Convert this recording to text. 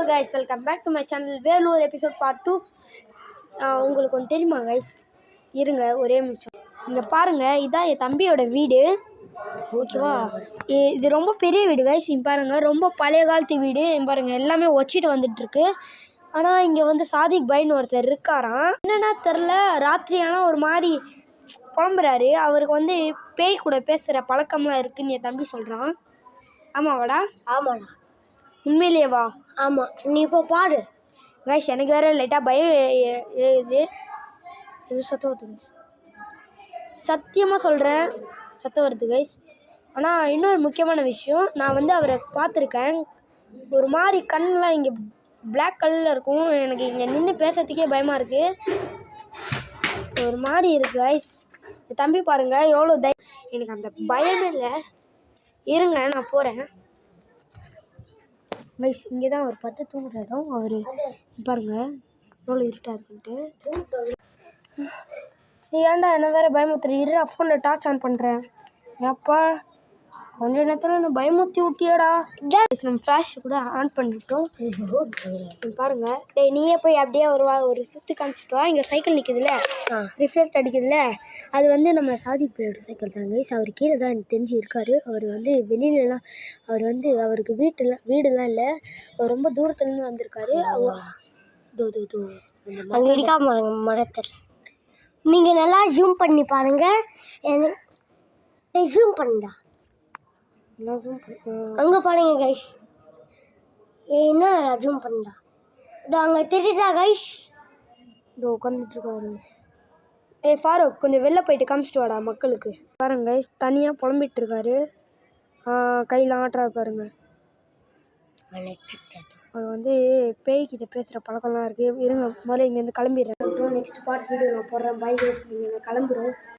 guys, welcome back to my channel. Vellore episode part 2. உங்களுக்கு ஒன்று தெரியுமா கைஸ்? இருங்க ஒரே நிமிஷம். இங்கே பாருங்கள், இதான் என் தம்பியோட வீடு. ஓகேவா? இது ரொம்ப பெரிய வீடு கைஸ். இங்கே பாருங்கள், ரொம்ப பழைய காலத்து வீடு. பாருங்கள், எல்லாமே ஒச்சிட்டு வந்துட்டுருக்கு. ஆனால் இங்கே வந்து சாதிக் பைன்னு ஒருத்தர் இருக்காராம். என்னென்னா தெரில, ராத்திரி ஆனால் ஒரு மாதிரி புலம்புறாரு. அவருக்கு வந்து பேய் கூட பேசுகிற பழக்கம்லாம் இருக்குன்னு என் தம்பி சொல்கிறான். ஆமாவாடா? ஆமாடா. உண்மையிலேவா? ஆமாம், நீ இப்போ பாடு கைஸ். எனக்கு வேறு லைட்டாக பயம் எழுது. இது சத்தம் வருது கைஸ், சத்தியமாக சொல்கிறேன், சத்தம் வருது கைஸ். ஆனால் இன்னொரு முக்கியமான விஷயம், நான் வந்து அவரை பார்த்துருக்கேன். ஒரு மாதிரி கண்ணெலாம் இங்கே பிளாக் கலரில் இருக்கும். எனக்கு இங்கே நின்று பேசுறதுக்கே பயமாக இருக்குது. ஒரு மாதிரி இருக்குது கைஸ். என் தம்பி பாருங்கள் எவ்வளோ எனக்கு அந்த பயமே இல்லை. இருங்க நான் போகிறேன் கைஸ். இங்கே தான் அவர் பத்து தூங்குற இடம். அவர் பாருங்கள் எவ்வளோ இருட்டாக இருக்குன்ட்டு. ஏன்டா என்ன வேறு பயமுத்துற? இரு, ஃபோனில் டார்ச் ஆன் பண்ணுறேன். ஏப்பா கொஞ்ச நேரத்தில் என்ன பயமுத்தி விட்டியாடா. நம்ம ஃப்ளாஷ் கூட ஆன் பண்ணிட்டோம். பாருங்கள், டேய் நீயே போய் அப்படியே ஒரு சுற்றி காமிச்சிட்டு வா. இங்கே சைக்கிள் நிற்கிதுல்ல, ரிஃப்ளெக்ட் அடிக்குதுல்ல, அது வந்து நம்ம சாதிக் பையோட சைக்கிள் தான் கைஸ். அவர் கீழே தான் எனக்கு தெரிஞ்சு இருக்கார். அவர் வந்து வெளியிலலாம், அவர் வந்து அவருக்கு வீடுலாம் இல்லை, அவர் ரொம்ப தூரத்துலேருந்து வந்திருக்காரு. அங்கே இருக்கா மரத்தில். நீங்கள் நல்லா ஜூம் பண்ணி பாருங்கள். ஜூம் பண்ணுடா, அங்கே பாருங்க கைஸ். என்ன ஜூம் பண்ணுடா, இதோ அங்கே தெரியுதா கைஸ்? இதோ உட்காந்துட்ருக்காரு கைஸ். ஃபாரூக், கொஞ்சம் வெளில போயிட்டு காமிச்சிட்டு வாடா மக்களுக்கு. பாருங்க கைஸ், தனியாக புலம்பிட்டு இருக்காரு. கையில் ஆட்டுறா பாருங்க. அவர் வந்து பேய்கிட்ட பேசுகிற பழக்கம்லாம் இருக்குது. இருங்க முதல்ல இங்கேருந்து கிளம்பிடுறேன். நெக்ஸ்ட் பார்ட் வீடியோ நான் போடுறேன். பை கைஸ், நீங்கள் கிளம்புறோம்.